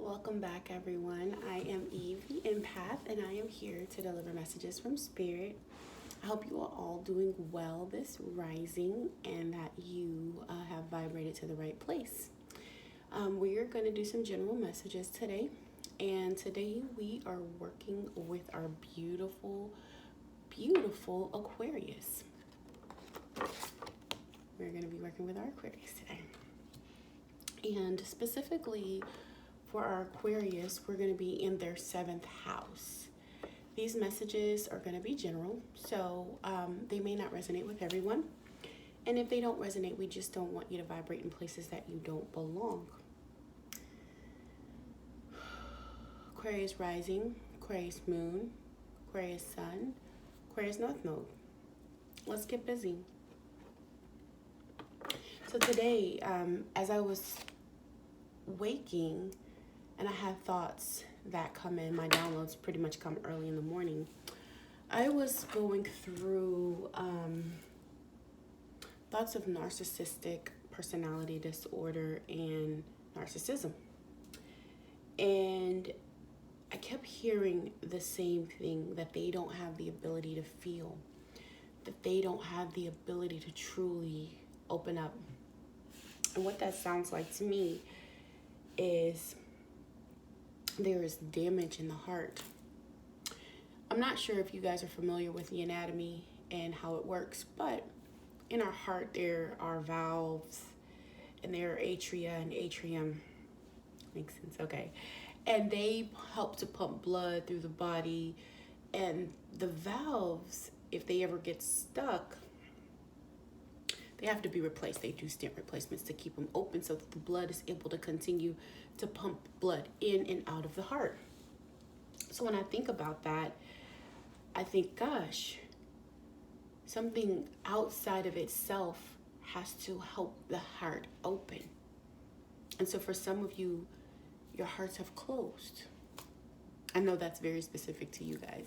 Welcome back, everyone. I am Eve, the empath, and I am here to deliver messages from Spirit. I hope you are all doing well this rising and that you have vibrated to the right place. We are going to do some general messages today, and today we are working with our beautiful, beautiful Aquarius. We're going to be working with our Aquarius today. And specifically, for our Aquarius, we're going to be in their 7th house. These messages are going to be general, so they may not resonate with everyone. And if they don't resonate, we just don't want you to vibrate in places that you don't belong. Aquarius rising, Aquarius moon, Aquarius sun, Aquarius north node. Let's get busy. So today, as I was waking, and I had thoughts that come in. My downloads pretty much come early in the morning. I was going through thoughts of narcissistic personality disorder and narcissism. And I kept hearing the same thing, that they don't have the ability to feel, that they don't have the ability to truly open up. And what that sounds like to me is there is damage in the heart. I'm not sure if you guys are familiar with the anatomy and how it works, but in our heart there are valves and there are atria and atrium. Makes sense, okay. And they help to pump blood through the body, and the valves, if they ever get stuck, they have to be replaced. They do stent replacements to keep them open so that the blood is able to continue to pump blood in and out of the heart. So when I think about that, I think, gosh, something outside of itself has to help the heart open. And so for some of you, your hearts have closed. I know that's very specific to you guys.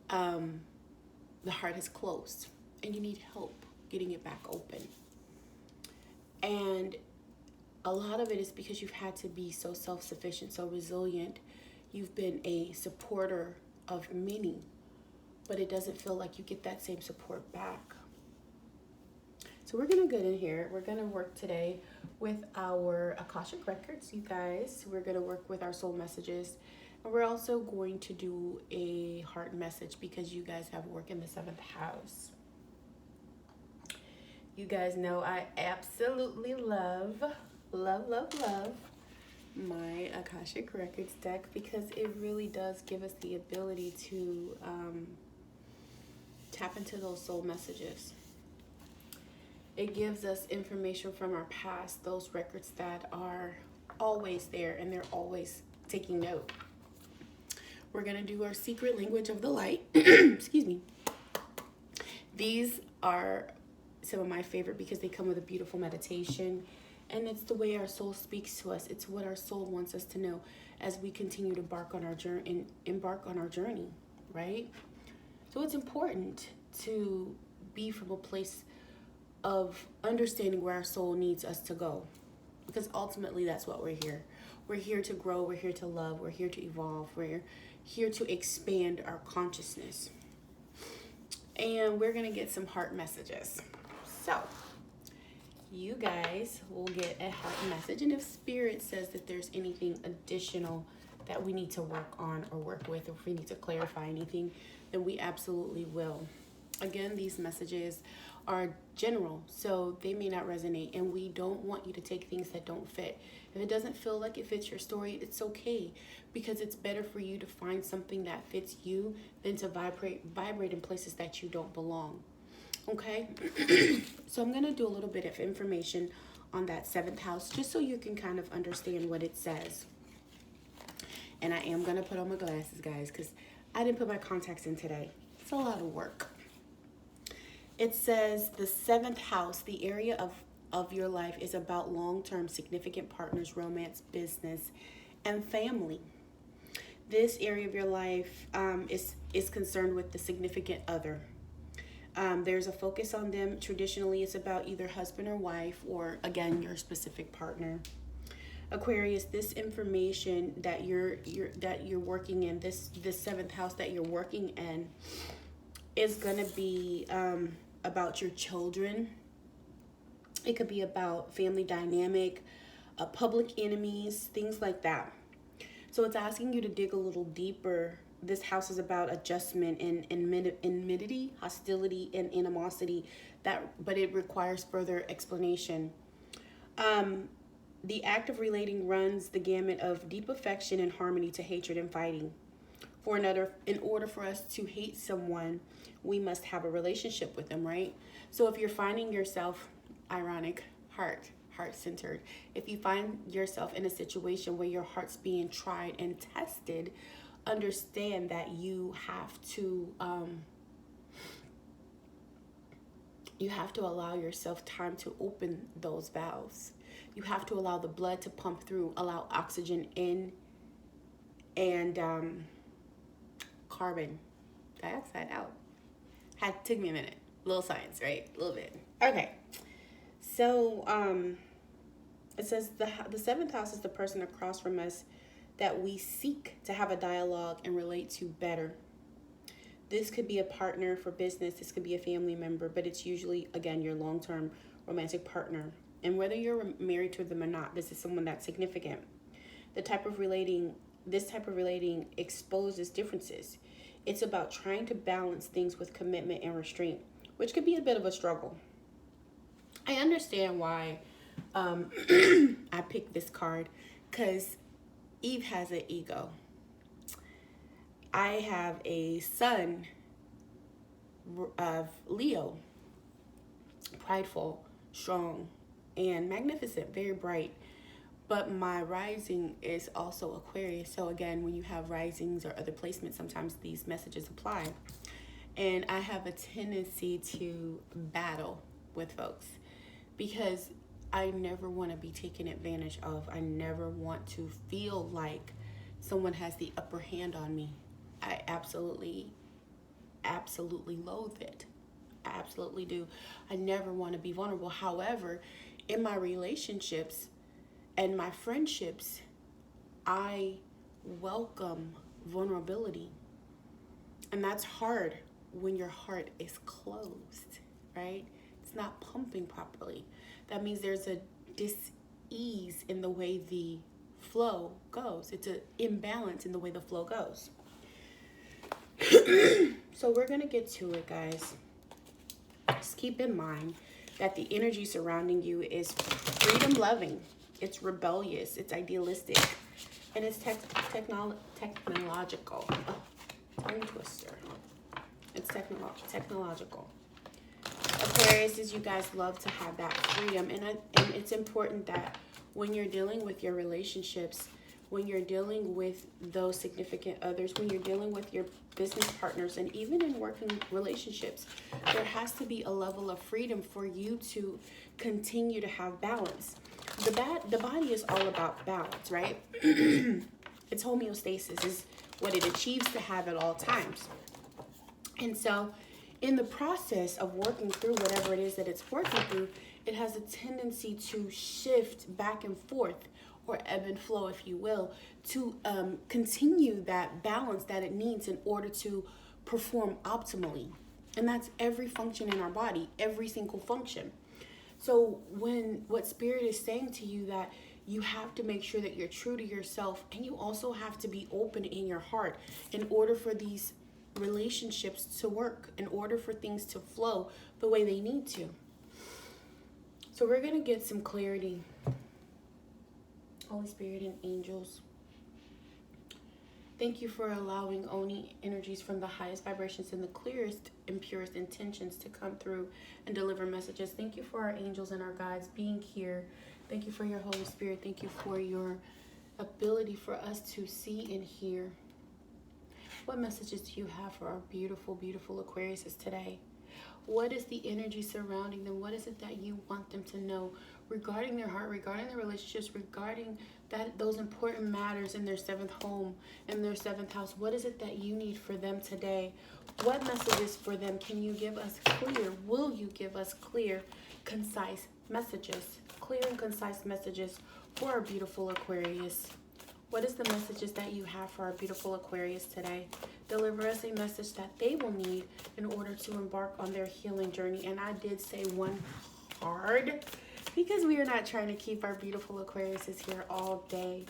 The heart has closed and you need help getting it back open. And a lot of it is because you've had to be so self-sufficient, so resilient. You've been a supporter of many, but it doesn't feel like you get that same support back. So we're gonna get in here. We're gonna work today with our Akashic records, you guys. We're gonna work with our soul messages. And we're also going to do a heart message because you guys have work in the 7th house. You guys know I absolutely love my Akashic Records deck because it really does give us the ability to tap into those soul messages. It gives us information from our past, those records that are always there and they're always taking note. We're going to do our secret language of the light. Excuse me. These are some of my favorite because they come with a beautiful meditation, and it's the way our soul speaks to us. It's what our soul wants us to know as we continue to embark on our journey, right? So it's important to be from a place of understanding where our soul needs us to go, because ultimately that's what we're here. We're here to grow, we're here to love, we're here to evolve, we're here to expand our consciousness. And we're gonna get some heart messages. So, you guys will get a heart message, and if Spirit says that there's anything additional that we need to work on or work with, or if we need to clarify anything, then we absolutely will. Again, these messages are general, so they may not resonate, and we don't want you to take things that don't fit. If it doesn't feel like it fits your story, it's okay, because it's better for you to find something that fits you than to vibrate in places that you don't belong. Okay, so I'm going to do a little bit of information on that 7th house, just so you can kind of understand what it says. And I am going to put on my glasses, guys, because I didn't put my contacts in today. It's a lot of work. It says the 7th house, the area of your life, is about long-term significant partners, romance, business, and family. This area of your life is concerned with the significant other. There's a focus on them. Traditionally, it's about either husband or wife, or again, your specific partner. Aquarius, this information that you're working in, this seventh house that you're working in, is gonna be about your children. It could be about family dynamic, public enemies, things like that. So it's asking you to dig a little deeper. This house is about adjustment and enmity, hostility, and animosity. But it requires further explanation. The act of relating runs the gamut of deep affection and harmony to hatred and fighting. In order for us to hate someone, we must have a relationship with them, right? So if you're finding yourself, ironic, heart-centered, if you find yourself in a situation where your heart's being tried and tested, understand that you have to allow yourself time to open those valves. You have to allow the blood to pump through, allow oxygen in, and carbon dioxide out. Took me a minute. A little science, right? A little bit. Okay. So it says the seventh house is the person across from us that we seek to have a dialogue and relate to better. This could be a partner for business. This could be a family member, but it's usually, again, your long-term romantic partner. And whether you're married to them or not, this is someone that's significant. This type of relating exposes differences. It's about trying to balance things with commitment and restraint, which could be a bit of a struggle. I understand why I picked this card, because Eve has an ego. I have a son of Leo, prideful, strong, and magnificent, very bright. But my rising is also Aquarius. So again, when you have risings or other placements, sometimes these messages apply. And I have a tendency to battle with folks because I never want to be taken advantage of. I never want to feel like someone has the upper hand on me. I absolutely loathe it. I absolutely do. I never want to be vulnerable. However, in my relationships and my friendships, I welcome vulnerability. And that's hard when your heart is closed, right? It's not pumping properly. That means there's a dis-ease in the way the flow goes. It's an imbalance in the way the flow goes. So we're going to get to it, guys. Just keep in mind that the energy surrounding you is freedom-loving. It's rebellious. It's idealistic. And it's technological. Tongue twister. It's technological. Aquarius, is you guys love to have that freedom. And it's important that when you're dealing with your relationships, when you're dealing with those significant others, when you're dealing with your business partners, and even in working relationships, there has to be a level of freedom for you to continue to have balance. The body is all about balance, right? It's homeostasis is what it achieves to have at all times. And so in the process of working through whatever it is that it's working through, it has a tendency to shift back and forth, or ebb and flow, if you will, to continue that balance that it needs in order to perform optimally. And that's every function in our body, every single function. So what Spirit is saying to you, that you have to make sure that you're true to yourself, and you also have to be open in your heart in order for these relationships to work, in order for things to flow the way they need to. So we're going to get some clarity. Holy Spirit and angels, thank you for allowing Oni energies from the highest vibrations and the clearest and purest intentions to come through and deliver messages. Thank you for our angels and our guides being here. Thank you for your Holy Spirit. Thank you for your ability for us to see and hear. What messages do you have for our beautiful, beautiful Aquariuses today? What is the energy surrounding them? What is it that you want them to know regarding their heart, regarding their relationships, regarding those important matters in their seventh home, in their seventh house? What is it that you need for them today? What messages for them can you give us clear? Will you give us clear, concise messages? Clear and concise messages for our beautiful Aquarius. What is the messages that you have for our beautiful Aquarius today? Deliver us a message that they will need in order to embark on their healing journey. And I did say one card because we are not trying to keep our beautiful Aquariuses here all day.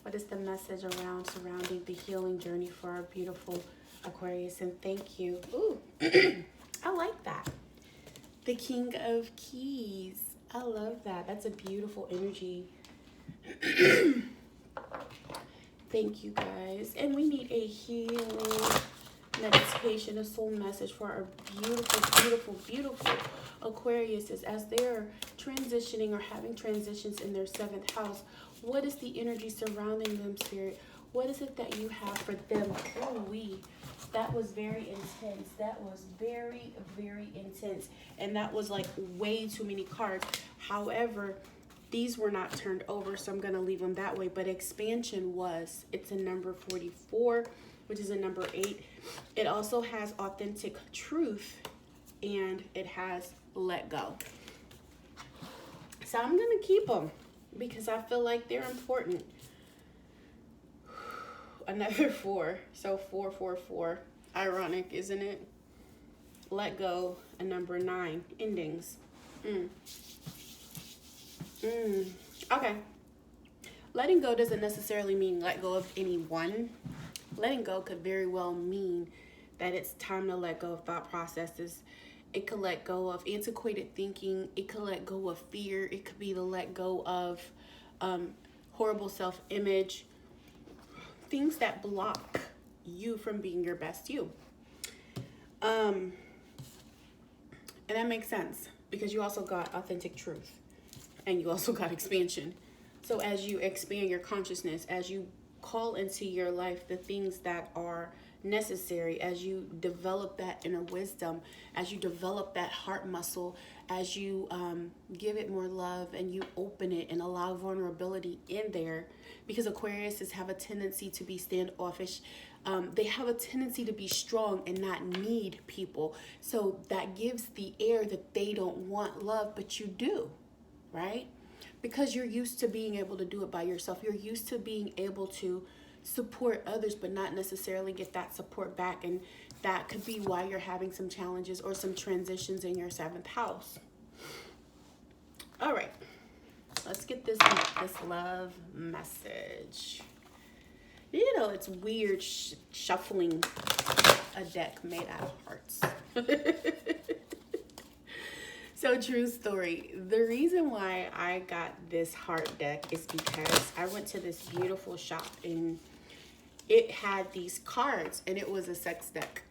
What is the message surrounding the healing journey for our beautiful Aquarius? And thank you. Ooh, I like that. The King of Keys. I love that. That's a beautiful energy. Thank you, guys. And we need a healing meditation, a soul message for our beautiful, beautiful, beautiful Aquariuses as they're transitioning or having transitions in their 7th house. What is the energy surrounding them, Spirit? What is it that you have for them? That was very intense. That was very, very intense. And that was like way too many cards. However, these were not turned over, so I'm going to leave them that way. But expansion was. It's a number 44, which is a number 8. It also has authentic truth, and it has let go. So I'm going to keep them because I feel like they're important. Another 4. So 4, 4, 4. Ironic, isn't it? Let go. A number 9. Endings. Okay. Letting go doesn't necessarily mean let go of anyone. Letting go could very well mean that it's time to let go of thought processes. It could let go of antiquated thinking. It could let go of fear. It could be the let go of horrible self-image. Things that block you from being your best you. And that makes sense because you also got authentic truth. And you also got expansion. So as you expand your consciousness, as you call into your life the things that are necessary, as you develop that inner wisdom, as you develop that heart muscle, as you give it more love and you open it and allow vulnerability in there, because Aquariuses have a tendency to be standoffish. They have a tendency to be strong and not need people. So that gives the air that they don't want love, but you do. Right? Because you're used to being able to do it by yourself. You're used to being able to support others, but not necessarily get that support back. And that could be why you're having some challenges or some transitions in your 7th house. All right. Let's get this love message. You know, it's weird shuffling a deck made out of hearts. So true story. The reason why I got this heart deck is because I went to this beautiful shop and it had these cards and it was a sex deck.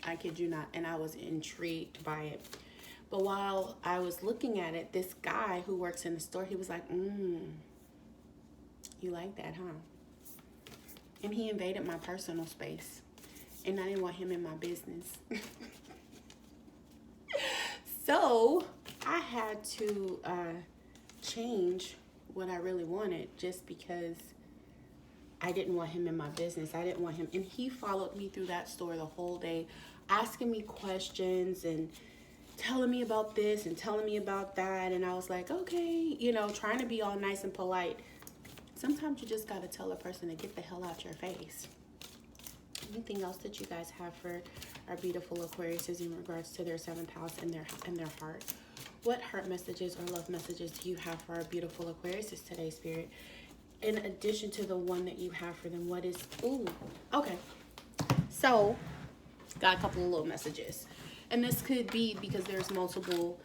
I kid you not. And I was intrigued by it. But while I was looking at it, this guy who works in the store, he was like, you like that, huh? And he invaded my personal space. And I didn't want him in my business. So I had to change what I really wanted just because I didn't want him in my business. I didn't want him. And he followed me through that store the whole day, asking me questions and telling me about this and telling me about that. And I was like, okay, you know, trying to be all nice and polite. Sometimes you just got to tell a person to get the hell out your face. Anything else that you guys have for our beautiful Aquariuses in regards to their 7th house and their heart? What heart messages or love messages do you have for our beautiful Aquariuses today, Spirit? In addition to the one that you have for them, what is... Ooh, okay. So, got a couple of little messages. And this could be because there's multiple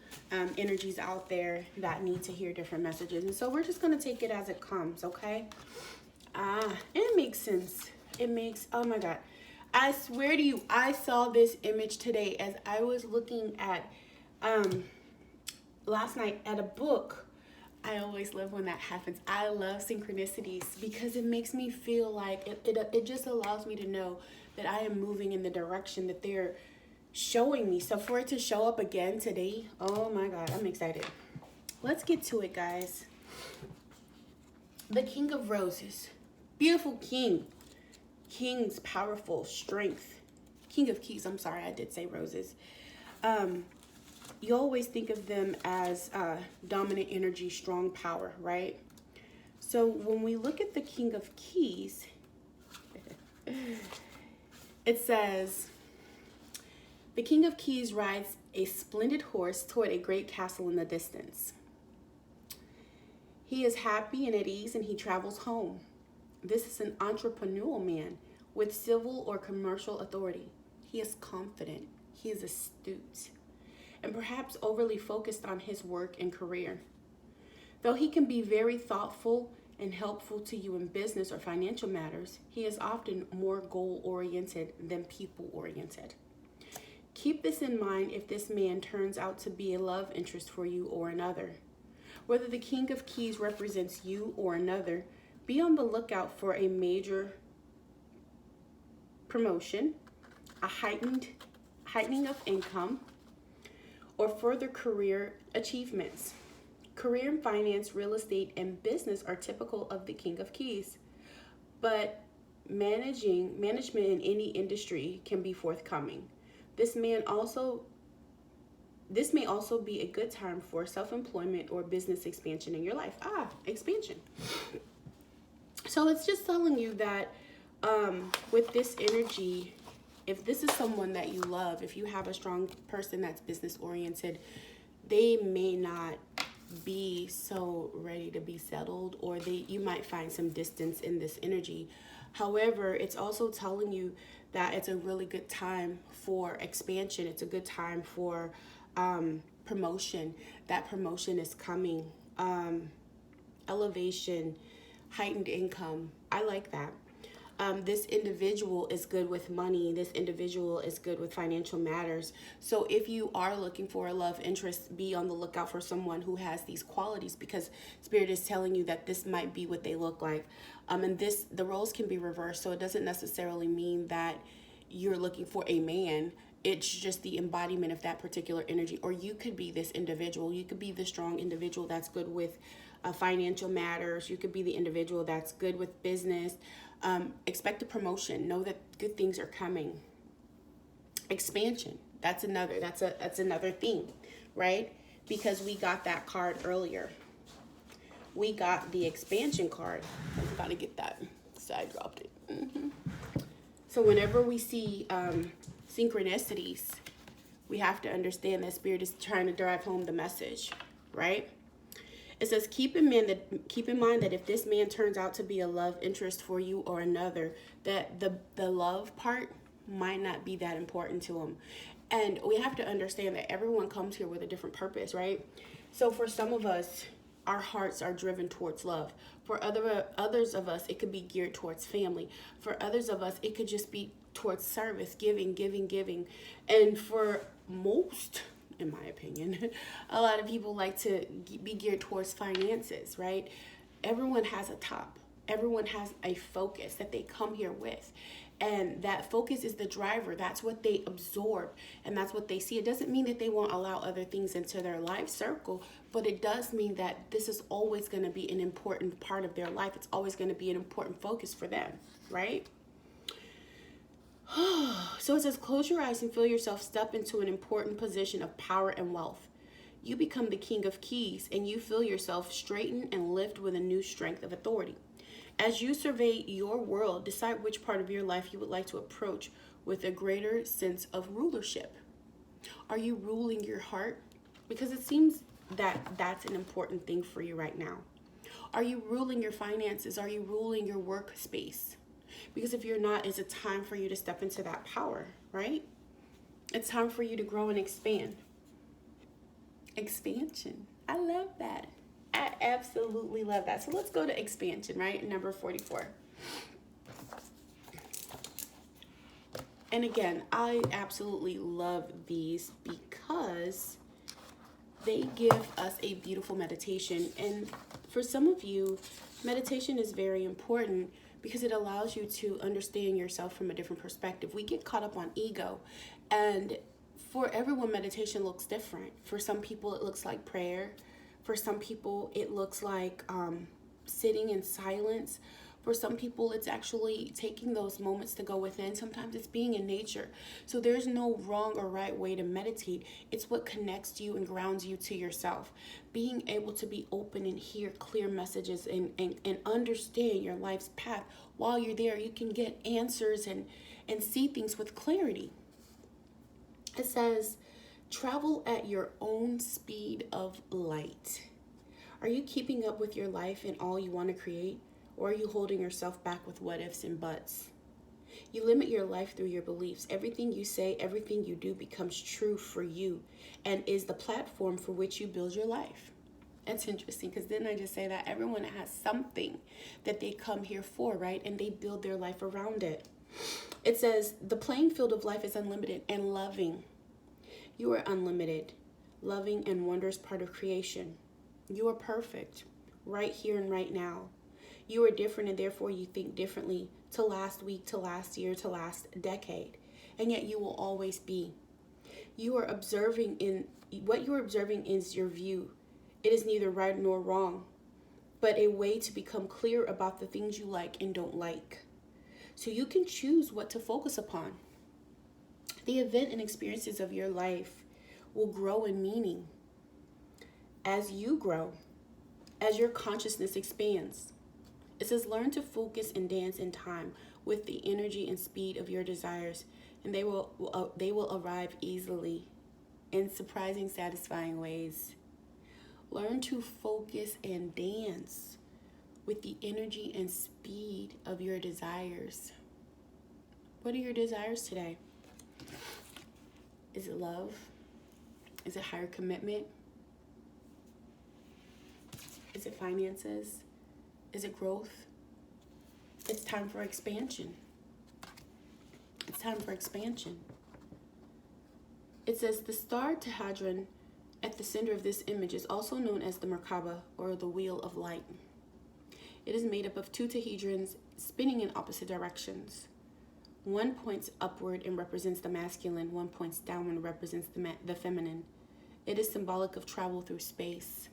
energies out there that need to hear different messages. And so we're just going to take it as it comes, okay? It makes sense. It makes... Oh, my God. I swear to you, I saw this image today as I was looking at, last night at a book. I always love when that happens. I love synchronicities because it makes me feel like it just allows me to know that I am moving in the direction that they're showing me. So for it to show up again today, oh my God, I'm excited. Let's get to it, guys. The King of Roses. Beautiful king. King's powerful strength. King of Keys. I'm sorry, I did say roses. You always think of them as dominant energy, strong power, right? So when we look at the King of Keys, it says, the King of Keys rides a splendid horse toward a great castle in the distance. He is happy and at ease, and he travels home. This is an entrepreneurial man with civil or commercial authority. He is confident, he is astute, and perhaps overly focused on his work and career. Though he can be very thoughtful and helpful to you in business or financial matters, he is often more goal-oriented than people-oriented. Keep this in mind if this man turns out to be a love interest for you or another. Whether the King of Keys represents you or another, be on the lookout for a major promotion, a heightening of income, or further career achievements. Career in finance, real estate, and business are typical of the King of Keys, but management in any industry can be forthcoming. This may also be a good time for self-employment or business expansion in your life. Expansion. So it's just telling you that with this energy, if this is someone that you love, if you have a strong person that's business oriented, they may not be so ready to be settled, or you might find some distance in this energy. However, it's also telling you that it's a really good time for expansion. It's a good time for promotion. That promotion is coming. Elevation, heightened income. I like that. This individual is good with money. This individual is good with financial matters. So if you are looking for a love interest, be on the lookout for someone who has these qualities, because Spirit is telling you that this might be what they look like. And the roles can be reversed. So it doesn't necessarily mean that you're looking for a man. It's just the embodiment of that particular energy. Or you could be this individual. You could be the strong individual that's good with financial matters. You could be the individual that's good with business. Expect a promotion. Know that good things are coming. Expansion. That's another theme, right? Because we got that card earlier. We got the expansion card. I was about to get that. So I dropped it. So whenever we see synchronicities, we have to understand that Spirit is trying to drive home the message, right? It says, keep in mind that if this man turns out to be a love interest for you or another, that the love part might not be that important to him. And we have to understand that everyone comes here with a different purpose, right? So for some of us, our hearts are driven towards love. For others of us, it could be geared towards family. For others of us, it could just be towards service, giving. And for most, in my opinion, a lot of people like to be geared towards finances, right? Everyone has a top. Everyone has a focus that they come here with. And that focus is the driver. That's what they absorb, and that's what they see. It doesn't mean that they won't allow other things into their life circle, but it does mean that this is always going to be an important part of their life. It's always going to be an important focus for them, right? So it says, close your eyes and feel yourself step into an important position of power and wealth. You become the King of Keys, and you feel yourself straighten and lift with a new strength of authority. As you survey your world, decide which part of your life you would like to approach with a greater sense of rulership. Are you ruling your heart? Because it seems that that's an important thing for you right now. Are you ruling your finances? Are you ruling your workspace? Because if you're not, it's a time for you to step into that power, right? It's time for you to grow and expand. Expansion. I love that. I absolutely love that. So let's go to expansion, right? Number 44. And again, I absolutely love these because they give us a beautiful meditation. And for some of you, meditation is very important because it allows you to understand yourself from a different perspective. We get caught up on ego, and for everyone, meditation looks different. For some people, it looks like prayer. For some people, it looks like sitting in silence. For some people, it's actually taking those moments to go within. Sometimes it's being in nature. So there's no wrong or right way to meditate. It's what connects you and grounds you to yourself. Being able to be open and hear clear messages and understand your life's path. While you're there, you can get answers and see things with clarity. It says, travel at your own speed of light. Are you keeping up with your life and all you want to create? Or are you holding yourself back with what ifs and buts? You limit your life through your beliefs. Everything you say, everything you do becomes true for you and is the platform for which you build your life. That's interesting, because didn't I just say that everyone has something that they come here for, right? And they build their life around it. It says, the playing field of life is unlimited and loving. You are unlimited, loving, and wondrous part of creation. You are perfect, right here and right now. You are different, and therefore you think differently to last week, to last year, to last decade. And yet you will always be. You are observing what you are observing is your view. It is neither right nor wrong, but a way to become clear about the things you like and don't like. So you can choose what to focus upon. The event and experiences of your life will grow in meaning as you grow, as your consciousness expands. It says, learn to focus and dance in time with the energy and speed of your desires, and they will arrive easily in surprising, satisfying ways. Learn to focus and dance with the energy and speed of your desires. What are your desires today? Is it love? Is it higher commitment? Is it finances? Is it growth? It's time for expansion. It's time for expansion. It says the star Tehadron at the center of this image is also known as the Merkaba, or the Wheel of Light. It is made up of two tehedrons spinning in opposite directions. One points upward and represents the masculine, one points downward and represents the feminine. It is symbolic of travel through space,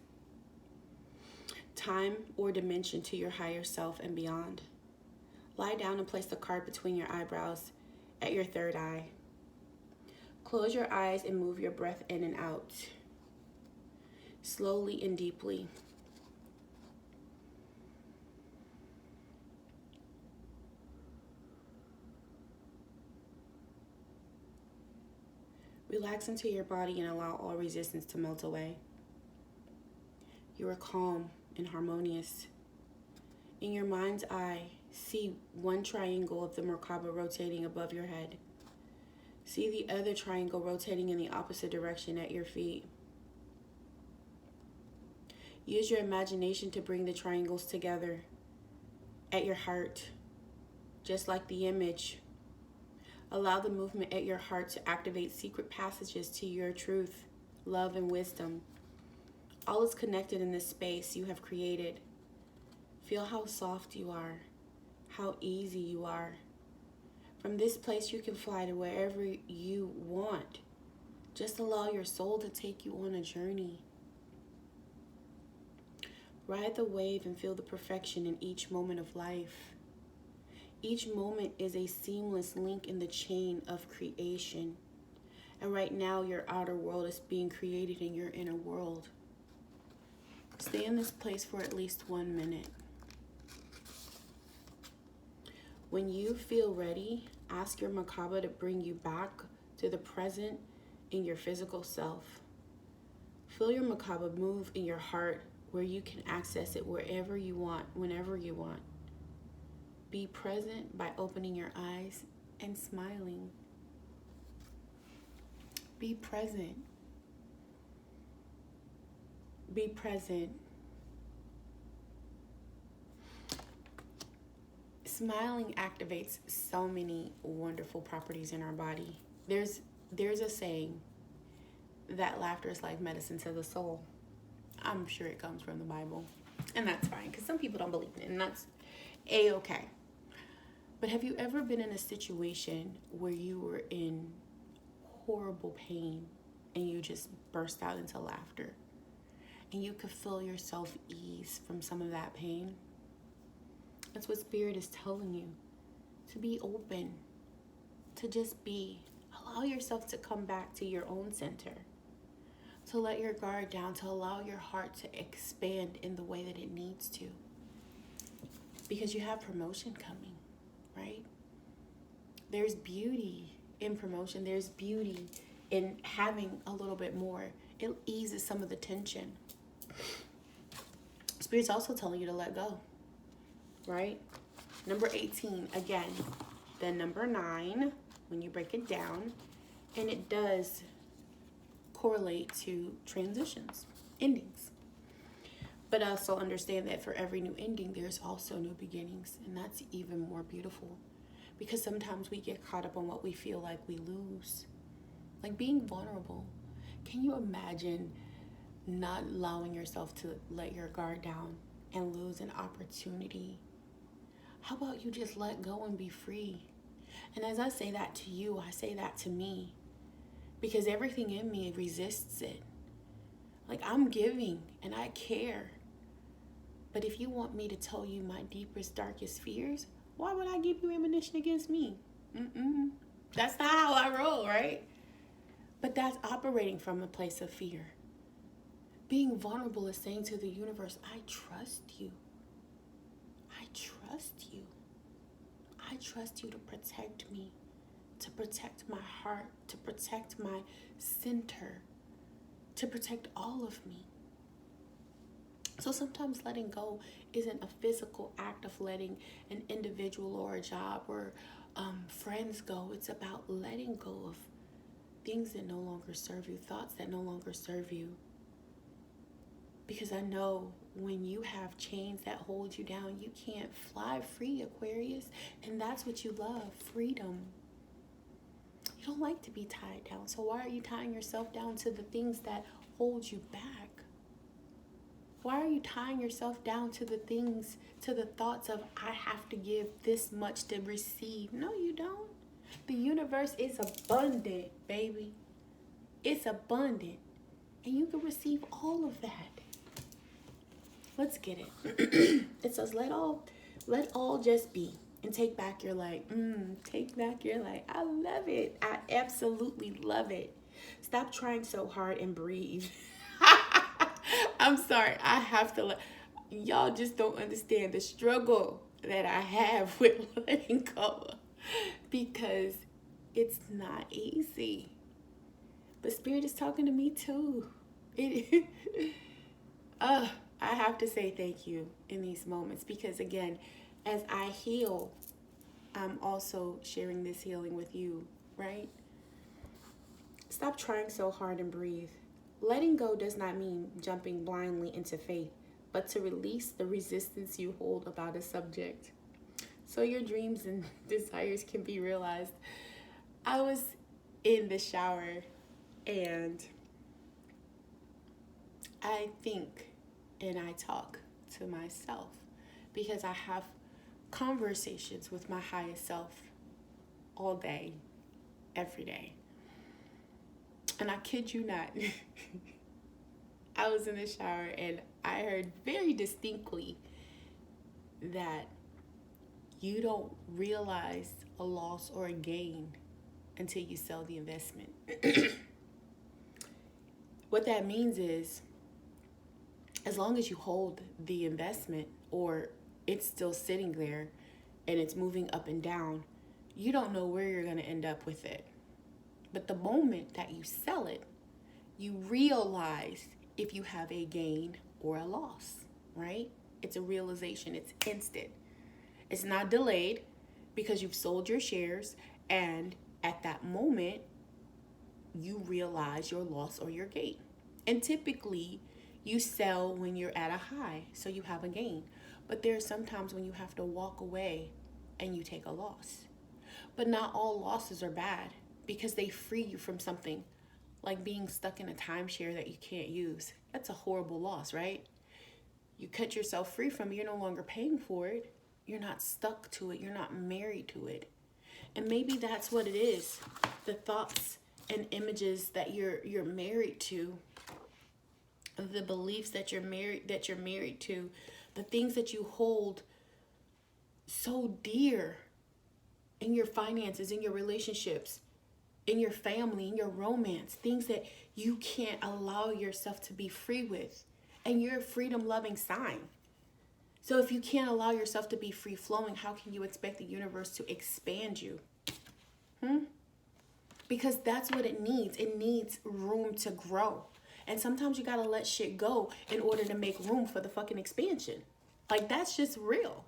time, or dimension to your higher self and beyond. Lie down and place the card between your eyebrows at your third eye. Close your eyes and move your breath in and out, slowly and deeply. Relax into your body and allow all resistance to melt away. You are calm and harmonious. In your mind's eye, see one triangle of the Merkaba rotating above your head. See the other triangle rotating in the opposite direction at your feet. Use your imagination to bring the triangles together at your heart, just like the image. Allow the movement at your heart to activate secret passages to your truth, love, and wisdom. All is connected in this space you have created. Feel how soft you are, how easy you are. From this place, you can fly to wherever you want. Just allow your soul to take you on a journey. Ride the wave and feel the perfection in each moment of life. Each moment is a seamless link in the chain of creation. And right now, your outer world is being created in your inner world. Stay in this place for at least 1 minute. When you feel ready, ask your Merkaba to bring you back to the present in your physical self. Feel your Merkaba move in your heart, where you can access it wherever you want, whenever you want. Be present by opening your eyes and smiling. Be present. Be present. Smiling activates so many wonderful properties in our body. There's a saying that laughter is like medicine to the soul. I'm sure it comes from the Bible, and that's fine, because some people don't believe in it, and that's A-okay. But have you ever been in a situation where you were in horrible pain and you just burst out into laughter, and you could feel yourself ease from some of that pain? That's what Spirit is telling you. To be open. To just be. Allow yourself to come back to your own center. To let your guard down. To allow your heart to expand in the way that it needs to. Because you have promotion coming, right? There's beauty in promotion. There's beauty in having a little bit more. It eases some of the tension. Spirit's also telling you to let go, right? Number 18, again, the number 9, when you break it down, and it does correlate to transitions, endings. But also understand that for every new ending, there's also new beginnings. And that's even more beautiful. Because sometimes we get caught up on what we feel like we lose. Like being vulnerable. Can you imagine not allowing yourself to let your guard down and lose an opportunity? How about you just let go and be free? And as I say that to you, I say that to me. Because everything in me resists it. Like I'm giving and I care. But if you want me to tell you my deepest, darkest fears, why would I give you ammunition against me? That's not how I roll, right? But that's operating from a place of fear. Being vulnerable is saying to the universe, I trust you. I trust you. I trust you to protect me, to protect my heart, to protect my center, to protect all of me. So sometimes letting go isn't a physical act of letting an individual or a job or friends go. It's about letting go of things that no longer serve you, thoughts that no longer serve you. Because I know when you have chains that hold you down, you can't fly free, Aquarius. And that's what you love, freedom. You don't like to be tied down. So why are you tying yourself down to the things that hold you back? Why are you tying yourself down to the things, to the thoughts of, I have to give this much to receive? No, you don't. The universe is abundant, baby. It's abundant. And you can receive all of that. Let's get it. It says, let all just be. And take back your light. Take back your light. I love it. I absolutely love it. Stop trying so hard and breathe. I'm sorry. I have to y'all just don't understand the struggle that I have with letting go. Because it's not easy. But Spirit is talking to me too. I have to say thank you in these moments. Because again, as I heal, I'm also sharing this healing with you, right? Stop trying so hard and breathe. Letting go does not mean jumping blindly into faith, but to release the resistance you hold about a subject, so your dreams and desires can be realized. I was in the shower and I think and I talk to myself because I have conversations with my highest self all day, every day. And I kid you not, I was in the shower and I heard very distinctly that you don't realize a loss or a gain until you sell the investment. What that means is, as long as you hold the investment or it's still sitting there and it's moving up and down, you don't know where you're going to end up with it. But the moment that you sell it, you realize if you have a gain or a loss, right? It's a realization. It's instant. It's not delayed because you've sold your shares, and at that moment, you realize your loss or your gain. And typically, you sell when you're at a high, so you have a gain. But there are some times when you have to walk away and you take a loss. But not all losses are bad, because they free you from something, like being stuck in a timeshare that you can't use. That's a horrible loss, right? You cut yourself free from it. You're no longer paying for it. You're not stuck to it. You're not married to it. And maybe that's what it is. The thoughts and images that you're married to, the beliefs that you're married to, the things that you hold so dear in your finances, in your relationships, in your family, in your romance, things that you can't allow yourself to be free with. And you're a freedom-loving sign. So if you can't allow yourself to be free-flowing, how can you expect the universe to expand you? Because that's what it needs. It needs room to grow. And sometimes you gotta let shit go in order to make room for the fucking expansion. Like, that's just real.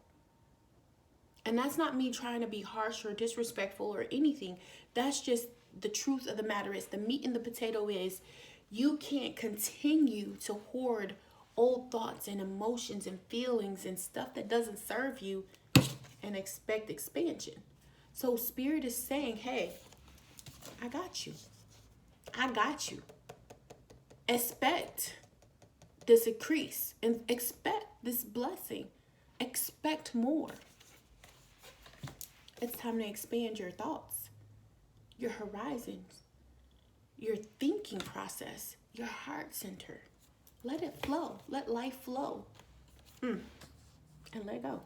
And that's not me trying to be harsh or disrespectful or anything. That's just the truth of the matter is, the meat and the potato is, you can't continue to hoard old thoughts and emotions and feelings and stuff that doesn't serve you and expect expansion. So Spirit is saying, hey, I got you. I got you. Expect this increase and expect this blessing. Expect more. It's time to expand your thoughts, your horizons, your thinking process, your heart center. Let it flow. Let life flow. And let go.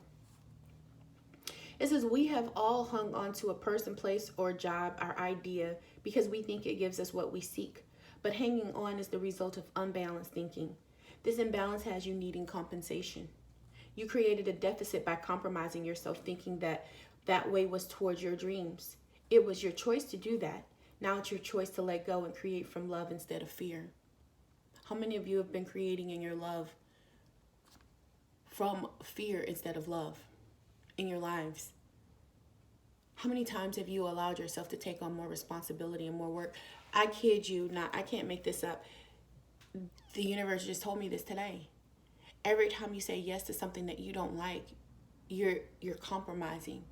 It says, we have all hung on to a person, place, or job, our idea, because we think it gives us what we seek. But hanging on is the result of unbalanced thinking. This imbalance has you needing compensation. You created a deficit by compromising yourself, thinking that that way was towards your dreams. It was your choice to do that. Now it's your choice to let go and create from love instead of fear. How many of you have been creating in your love from fear instead of love in your lives? How many times have you allowed yourself to take on more responsibility and more work? I kid you not. I can't make this up. The universe just told me this today. Every time you say yes to something that you don't like, you're compromising.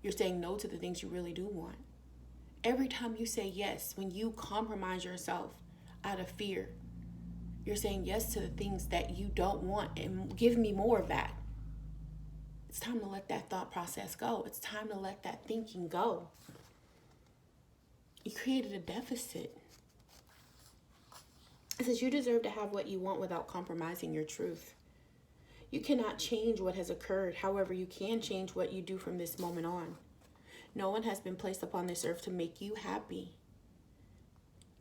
You're saying no to the things you really do want. Every time you say yes, when you compromise yourself out of fear, you're saying yes to the things that you don't want and give me more of that. It's time to let that thought process go. It's time to let that thinking go. You created a deficit. It says you deserve to have what you want without compromising your truth. You cannot change what has occurred. However, you can change what you do from this moment on. No one has been placed upon this earth to make you happy.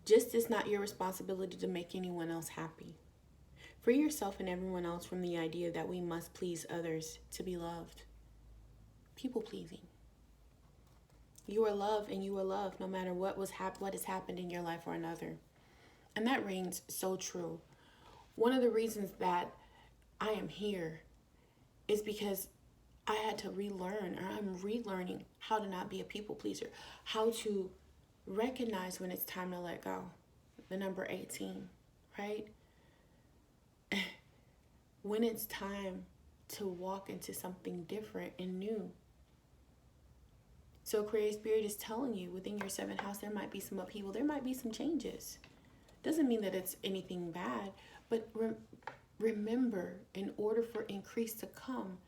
Just it's not your responsibility to make anyone else happy. Free yourself and everyone else from the idea that we must please others to be loved. People pleasing. You are loved and you are loved no matter what has happened in your life or another. And that rings so true. One of the reasons that I am here is because I had to relearn, or I'm relearning how to not be a people pleaser, how to recognize when it's time to let go. The number 18, right? When it's time to walk into something different and new. So Aquarius Spirit is telling you within your 7th house, there might be some upheaval, there might be some changes. Doesn't mean that it's anything bad, but remember, in order for increase to come,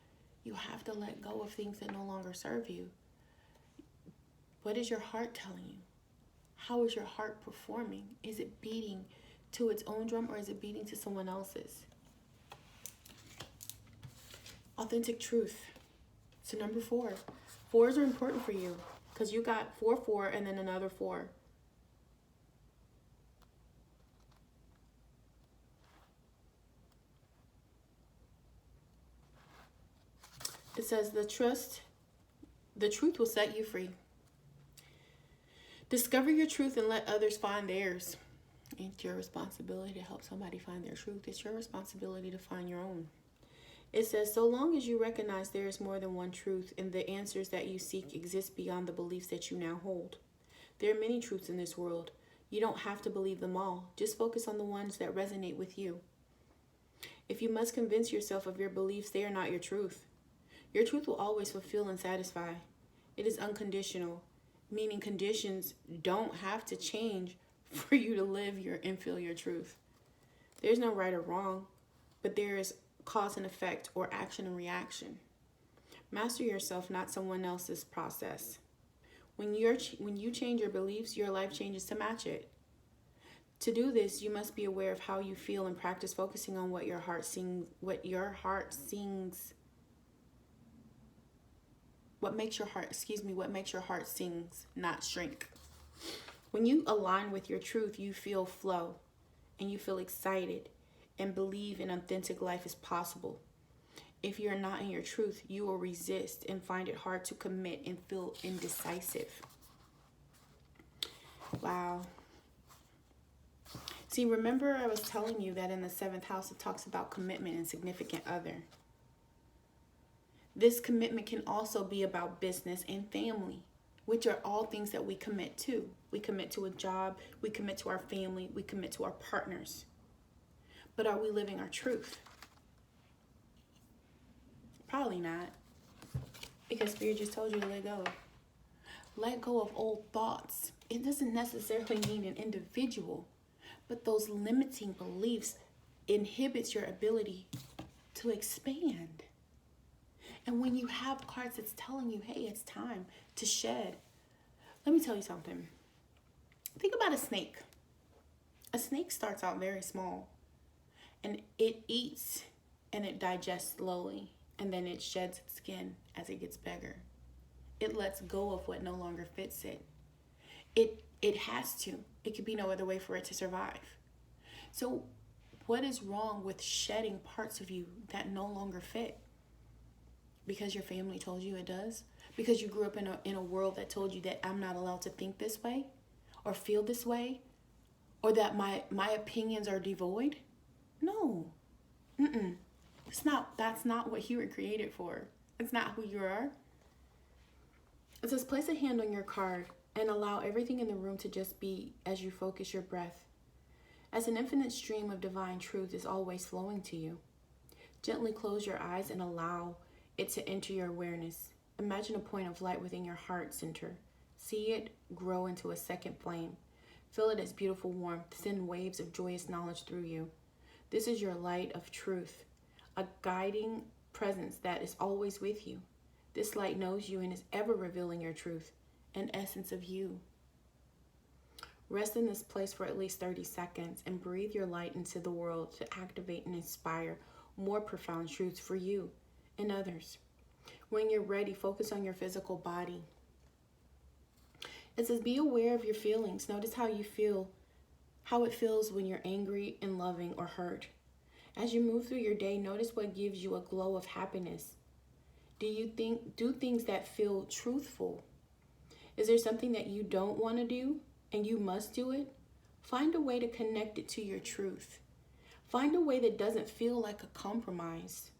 you have to let go of things that no longer serve you. What is your heart telling you? How is your heart performing? Is it beating to its own drum or is it beating to someone else's? Authentic truth. So number 4. 4s are important for you because you got 4, 4, and then another 4. It says the truth will set you free. Discover your truth and let others find theirs. It's your responsibility to help somebody find their truth. It's your responsibility to find your own. It says, so long as you recognize there is more than one truth and the answers that you seek exist beyond the beliefs that you now hold. There are many truths in this world. You don't have to believe them all. Just focus on the ones that resonate with you. If you must convince yourself of your beliefs, they are not your truth. Your truth will always fulfill and satisfy. It is unconditional, meaning conditions don't have to change for you to live and feel your truth. There's no right or wrong, but there is cause and effect or action and reaction. Master yourself, not someone else's process. When you change your beliefs, your life changes to match it. To do this, you must be aware of how you feel and practice focusing on what your heart sings. what makes your heart sings, not shrink. When you align with your truth, you feel flow and you feel excited and believe an authentic life is possible. If you're not in your truth, you will resist and find it hard to commit and feel indecisive. Wow. See, remember I was telling you that in the 7th house, it talks about commitment and significant other. This commitment can also be about business and family, which are all things that we commit to. We commit to a job, we commit to our family, we commit to our partners. But are we living our truth? Probably not. Because Spirit just told you to let go. Let go of old thoughts. It doesn't necessarily mean an individual, but those limiting beliefs inhibits your ability to expand. And when you have cards that's telling you, hey, it's time to shed. Let me tell you something. Think about a snake. A snake starts out very small. And it eats and it digests slowly. And then it sheds its skin as it gets bigger. It lets go of what no longer fits it. It has to. It could be no other way for it to survive. So what is wrong with shedding parts of you that no longer fit? Because your family told you it does? Because you grew up in a world that told you that I'm not allowed to think this way or feel this way, or that my opinions are devoid? No. That's not what you were created for. It's not who you are. It says place a hand on your card and allow everything in the room to just be as you focus your breath. As an infinite stream of divine truth is always flowing to you. Gently close your eyes and allow it to enter your awareness. Imagine a point of light within your heart center. See it grow into a second flame. Feel it as beautiful warmth. Send waves of joyous knowledge through you. This is your light of truth, a guiding presence that is always with you. This light knows you and is ever revealing your truth, an essence of you. Rest in this place for at least 30 seconds and breathe your light into the world to activate and inspire more profound truths for you and others. When you're ready, focus on your physical body. It says, be aware of your feelings. Notice how you feel, how it feels when you're angry and loving or hurt. As you move through your day, notice what gives you a glow of happiness. Do things that feel truthful? Is there something that you don't want to do and you must do it? Find a way to connect it to your truth. Find a way that doesn't feel like a compromise.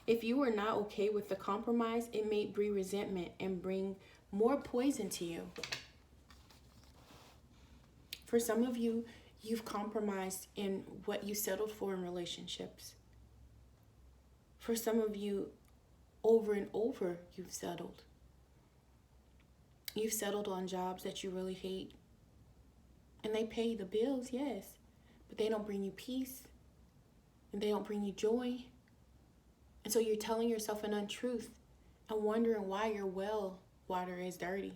If you are not okay with the compromise, it may breed resentment and bring more poison to you. For some of you, you've compromised in what you settled for in relationships. For some of you, over and over, you've settled. You've settled on jobs that you really hate. And they pay the bills, yes. But they don't bring you peace. And they don't bring you joy. And so you're telling yourself an untruth and wondering why your well water is dirty.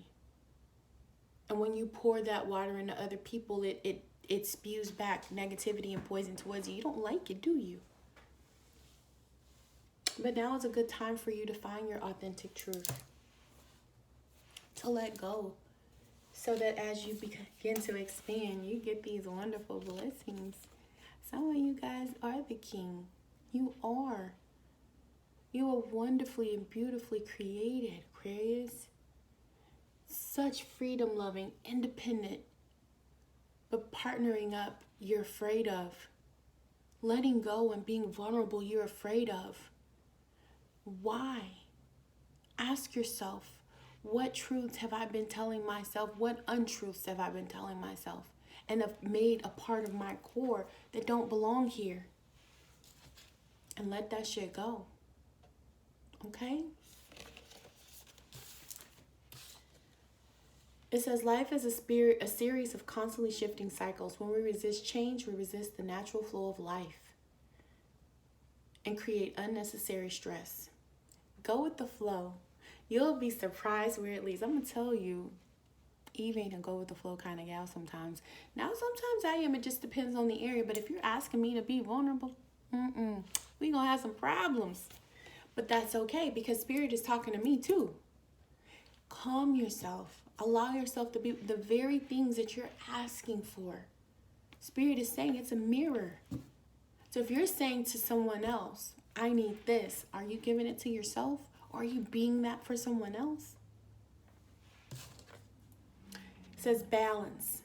And when you pour that water into other people, it spews back negativity and poison towards you. You don't like it, do you? But now is a good time for you to find your authentic truth. To let go. So that as you begin to expand, you get these wonderful blessings. Some of you guys are the king. You are. You are wonderfully and beautifully created, Aquarius. Such freedom-loving, independent, but partnering up, you're afraid of. Letting go and being vulnerable, you're afraid of. Why? Ask yourself, what truths have I been telling myself? What untruths have I been telling myself? And have made a part of my core that don't belong here. And let that shit go. Okay? It says life is a series of constantly shifting cycles. When we resist change, we resist the natural flow of life and create unnecessary stress. Go with the flow. You'll be surprised where it leads. I'm going to tell you, Eve ain't a go with the flow kind of gal sometimes. Now, sometimes I am. It just depends on the area. But if you're asking me to be vulnerable, we going to have some problems. But that's okay because Spirit is talking to me too. Calm yourself. Allow yourself to be the very things that you're asking for. Spirit is saying it's a mirror. So if you're saying to someone else, I need this, are you giving it to yourself? Or are you being that for someone else? It says balance.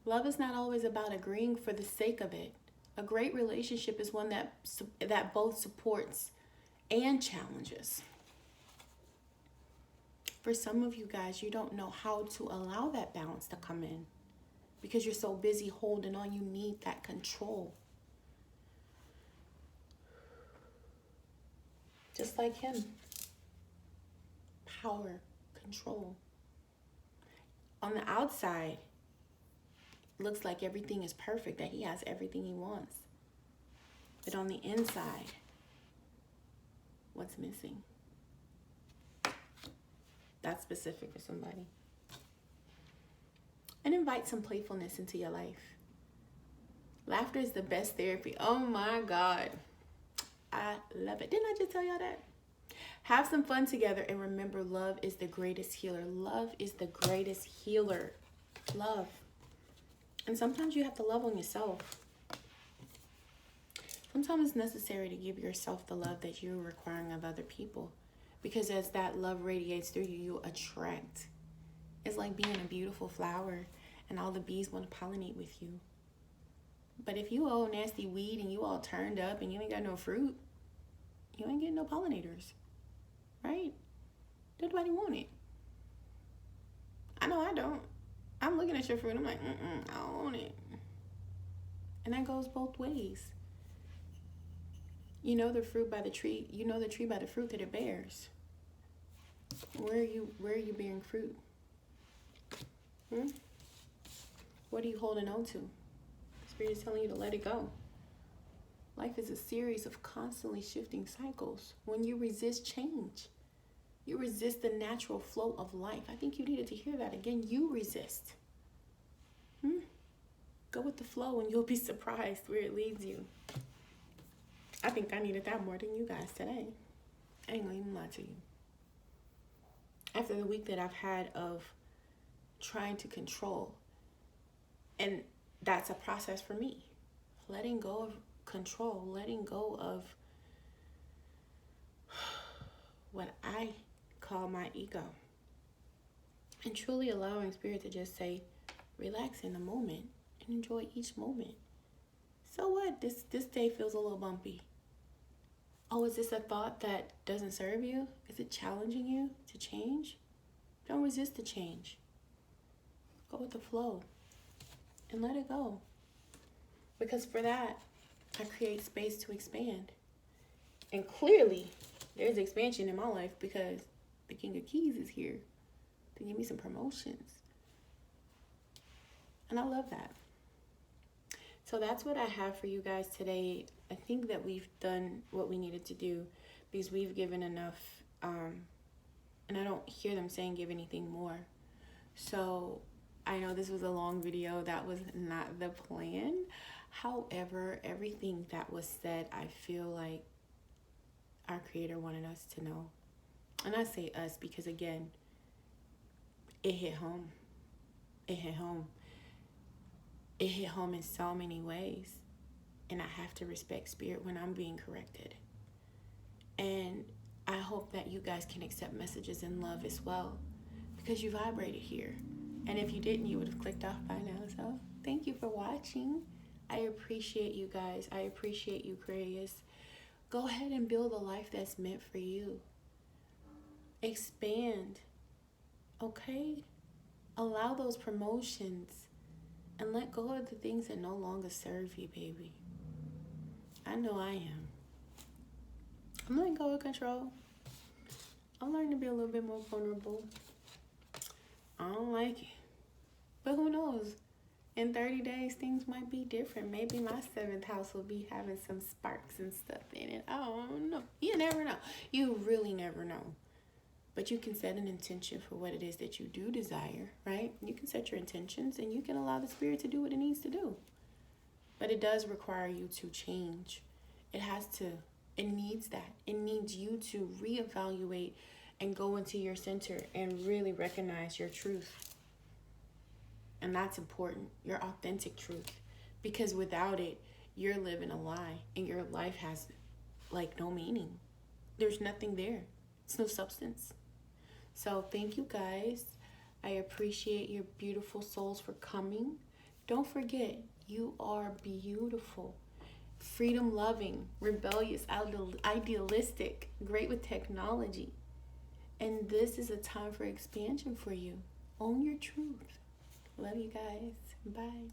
Love is not always about agreeing for the sake of it. A great relationship is one that both supports and challenges. For some of you guys, you don't know how to allow that balance to come in because you're so busy holding on. You need that control. Just like him. Power, control. On the outside, it looks like everything is perfect, that he has everything he wants. But on the inside, what's missing? That's specific for somebody. And invite some playfulness into your life. Laughter is the best therapy. Oh my God. I love it. Didn't I just tell y'all that? Have some fun together and remember, love is the greatest healer. Love is the greatest healer. Love. And sometimes you have to love on yourself. Sometimes it's necessary to give yourself the love that you're requiring of other people. Because as that love radiates through you, you attract. It's like being a beautiful flower and all the bees want to pollinate with you. But if you all nasty weed and you all turned up and you ain't got no fruit, you ain't getting no pollinators. Right? Nobody want it. I know I don't. I'm looking at your fruit. I'm like, I don't want it. And that goes both ways. You know the fruit by the tree. You know the tree by the fruit that it bears. Where are you bearing fruit? What are you holding on to? Spirit is telling you to let it go. Life is a series of constantly shifting cycles. When you resist change, you resist the natural flow of life. I think you needed to hear that again. You resist. Go with the flow and you'll be surprised where it leads you. I think I needed that more than you guys today. I ain't gonna even lie to you. After the week that I've had of trying to control, and that's a process for me. Letting go of control, letting go of what I call my ego, and truly allowing Spirit to just say, relax in the moment and enjoy each moment. So what? This day feels a little bumpy. Oh, is this a thought that doesn't serve you? Is it challenging you to change? Don't resist the change. Go with the flow and let it go. Because for that, I create space to expand. And clearly, there's expansion in my life because the King of Keys is here to give me some promotions. And I love that. So that's what I have for you guys today. I think that we've done what we needed to do because we've given enough. And I don't hear them saying give anything more. So I know this was a long video. That was not the plan. However, everything that was said, I feel like our Creator wanted us to know. And I say us because, again, it hit home. It hit home. It hit home in so many ways. And I have to respect Spirit when I'm being corrected. And I hope that you guys can accept messages in love as well, because you vibrated here. And if you didn't, you would have clicked off by now. So thank you for watching. I appreciate you guys. I appreciate you, Aquarius. Go ahead and build a life that's meant for you. Expand. Okay? Allow those promotions and let go of the things that no longer serve you, baby. I know I am. I'm letting go of control. I'm learning to be a little bit more vulnerable. I don't like it. But who knows? In 30 days, things might be different. Maybe my 7th house will be having some sparks and stuff in it. I don't know. You never know. You really never know. But you can set an intention for what it is that you do desire, right? You can set your intentions and you can allow the Spirit to do what it needs to do. But it does require you to change. It needs that. It needs you to reevaluate and go into your center and really recognize your truth. And that's important, your authentic truth. Because without it, you're living a lie and your life has like no meaning. There's nothing there. It's no substance. So thank you guys. I appreciate your beautiful souls for coming. Don't forget, you are beautiful, freedom loving, rebellious, idealistic, great with technology. And this is a time for expansion for you. Own your truth. Love you guys. Bye.